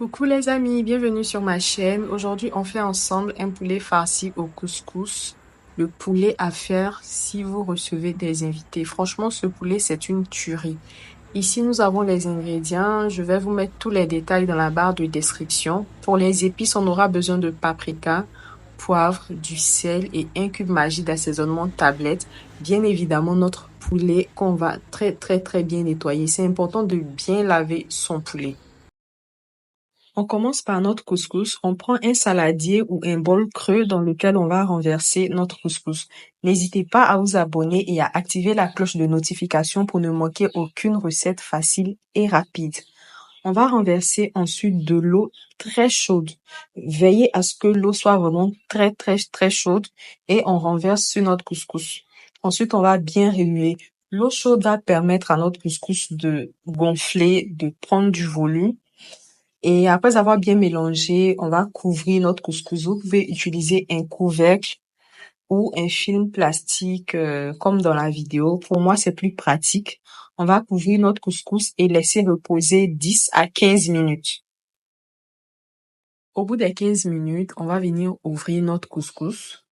Coucou les amis, bienvenue sur ma chaîne. Aujourd'hui, on fait ensemble un poulet farci au couscous. Le poulet à faire si vous recevez des invités. Franchement, ce poulet, c'est une tuerie. Ici, nous avons les ingrédients. Je vais vous mettre tous les détails dans la barre de description. Pour les épices, on aura besoin de paprika, poivre, du sel et un cube Maggi d'assaisonnement tablette. Bien évidemment, notre poulet qu'on va très bien nettoyer. C'est important de bien laver son poulet. On commence par notre couscous. On prend un saladier ou un bol creux dans lequel on va renverser notre couscous. N'hésitez pas à vous abonner et à activer la cloche de notification pour ne manquer aucune recette facile et rapide. On va renverser ensuite de l'eau très chaude. Veillez à ce que l'eau soit vraiment très chaude et on renverse sur notre couscous. Ensuite, on va bien remuer. L'eau chaude va permettre à notre couscous de gonfler, de prendre du volume. Et après avoir bien mélangé, on va couvrir notre couscous. Vous pouvez utiliser un couvercle ou un film plastique comme dans la vidéo. Pour moi, c'est plus pratique. On va couvrir notre couscous et laisser reposer 10 à 15 minutes. Au bout des 15 minutes, on va venir ouvrir notre couscous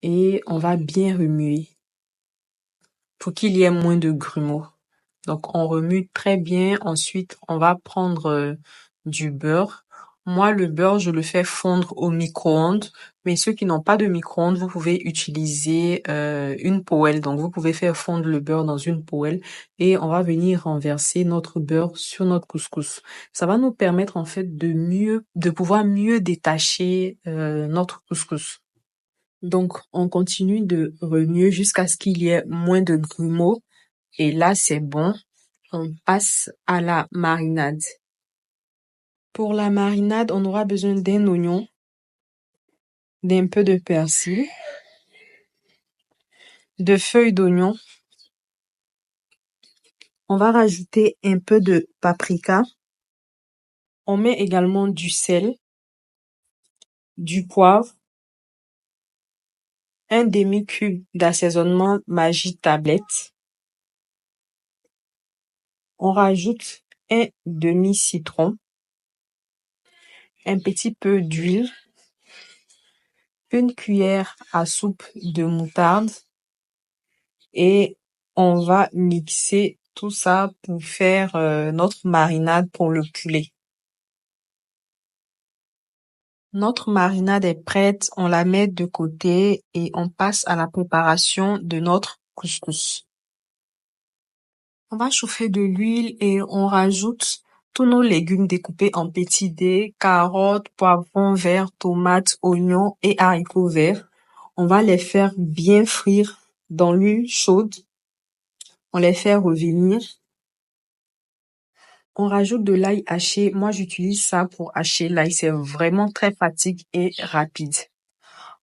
et on va bien remuer pour qu'il y ait moins de grumeaux. Donc, on remue très bien. Ensuite, on va prendre du beurre. Moi, le beurre, je le fais fondre au micro-ondes. Mais ceux qui n'ont pas de micro-ondes, vous pouvez utiliser une poêle. Donc, vous pouvez faire fondre le beurre dans une poêle et on va venir renverser notre beurre sur notre couscous. Ça va nous permettre en fait de pouvoir mieux détacher notre couscous. Donc, on continue de remuer jusqu'à ce qu'il y ait moins de grumeaux. Et là, c'est bon. On passe à la marinade. Pour la marinade, on aura besoin d'un oignon, d'un peu de persil, de feuilles d'oignon. On va rajouter un peu de paprika. On met également du sel, du poivre, un demi-cube d'assaisonnement Maggi tablette. On rajoute un demi-citron, un petit peu d'huile, une cuillère à soupe de moutarde et on va mixer tout ça pour faire notre marinade pour le poulet. Notre marinade est prête, on la met de côté et on passe à la préparation de notre couscous. On va chauffer de l'huile et on rajoute tous nos légumes découpés en petits dés, carottes, poivrons verts, tomates, oignons et haricots verts. On va les faire bien frire dans l'huile chaude. On les fait revenir. On rajoute de l'ail haché. Moi, j'utilise ça pour hacher l'ail. C'est vraiment très pratique et rapide.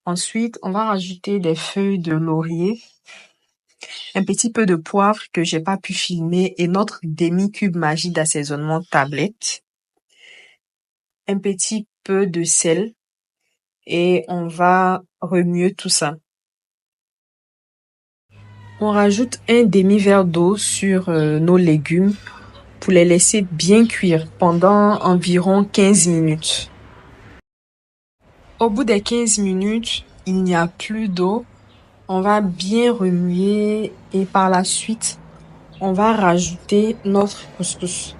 Ensuite, on va rajouter des feuilles de laurier, un petit peu de poivre que j'ai pas pu filmer et notre demi-cube Maggi d'assaisonnement tablette, un petit peu de sel et on va remuer tout ça. On rajoute un demi-verre d'eau sur nos légumes pour les laisser bien cuire pendant environ 15 minutes. Au bout des 15 minutes, il n'y a plus d'eau. On va bien remuer et par la suite, on va rajouter notre couscous.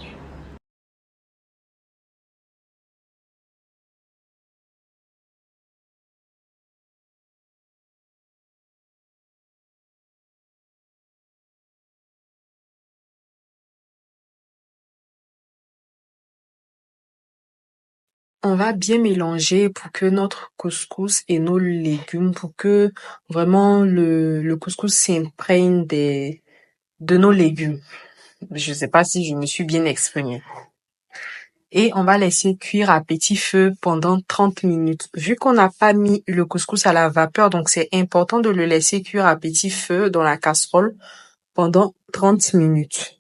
On va bien mélanger pour que notre couscous et nos légumes, pour que vraiment le couscous s'imprègne de nos légumes. Je sais pas si je me suis bien exprimée. Et on va laisser cuire à petit feu pendant 30 minutes. Vu qu'on n'a pas mis le couscous à la vapeur, donc c'est important de le laisser cuire à petit feu dans la casserole pendant 30 minutes.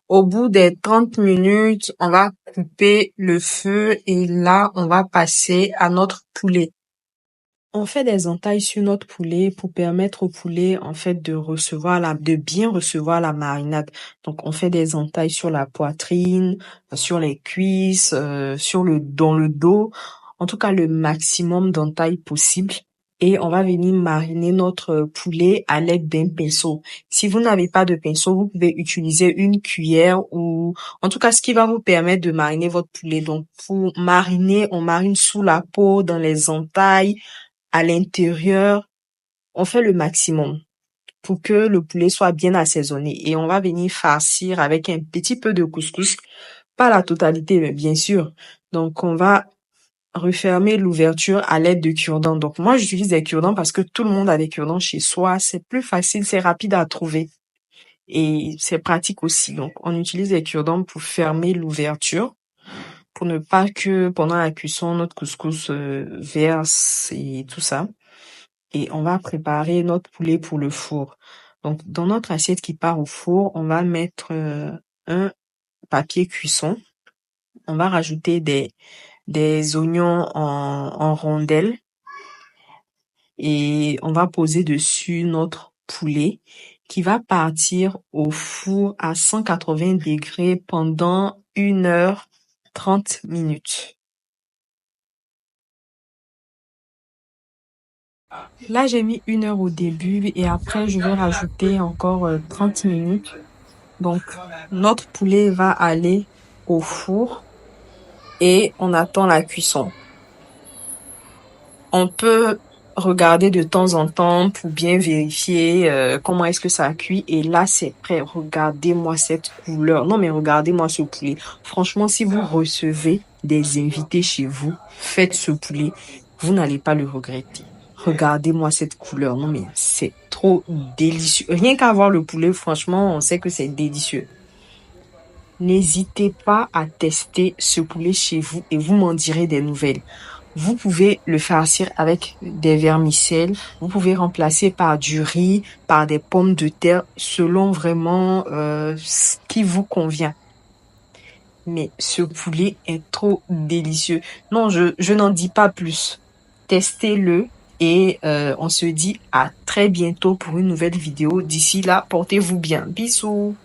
Au bout des 30 minutes, on va couper le feu et là, on va passer à notre poulet. On fait des entailles sur notre poulet pour permettre au poulet, en fait, de bien recevoir la marinade. Donc, on fait des entailles sur la poitrine, sur les cuisses, dans le dos. En tout cas, le maximum d'entailles possible. Et on va venir mariner notre poulet à l'aide d'un pinceau. Si vous n'avez pas de pinceau, vous pouvez utiliser une cuillère ou, en tout cas, ce qui va vous permettre de mariner votre poulet. Donc, pour mariner, on marine sous la peau, dans les entailles, à l'intérieur. On fait le maximum pour que le poulet soit bien assaisonné. Et on va venir farcir avec un petit peu de couscous. Pas la totalité, mais bien sûr. Donc, on va refermer l'ouverture à l'aide de cure-dents. Donc, moi, j'utilise des cure-dents parce que tout le monde a des cure-dents chez soi. C'est plus facile, c'est rapide à trouver. Et c'est pratique aussi. Donc, on utilise des cure-dents pour fermer l'ouverture, pour ne pas que pendant la cuisson, notre couscous verse et tout ça. Et on va préparer notre poulet pour le four. Donc, dans notre assiette qui part au four, on va mettre un papier cuisson. On va rajouter des oignons en rondelles et on va poser dessus notre poulet qui va partir au four à 180 degrés pendant 1h30. Là, j'ai mis 1 heure au début et après, je vais rajouter encore 30 minutes. Donc, notre poulet va aller au four et on attend la cuisson. On peut regarder de temps en temps pour bien vérifier comment est-ce que ça a cuit. Et là, c'est prêt. Regardez-moi cette couleur. Non, mais regardez-moi ce poulet. Franchement, si vous recevez des invités chez vous, faites ce poulet. Vous n'allez pas le regretter. Regardez-moi cette couleur. Non, mais c'est trop délicieux. Rien qu'à voir le poulet, franchement, on sait que c'est délicieux. N'hésitez pas à tester ce poulet chez vous et vous m'en direz des nouvelles. Vous pouvez le farcir avec des vermicelles. Vous pouvez remplacer par du riz, par des pommes de terre, selon vraiment ce qui vous convient. Mais ce poulet est trop délicieux. Non, je n'en dis pas plus. Testez-le et on se dit à très bientôt pour une nouvelle vidéo. D'ici là, portez-vous bien. Bisous.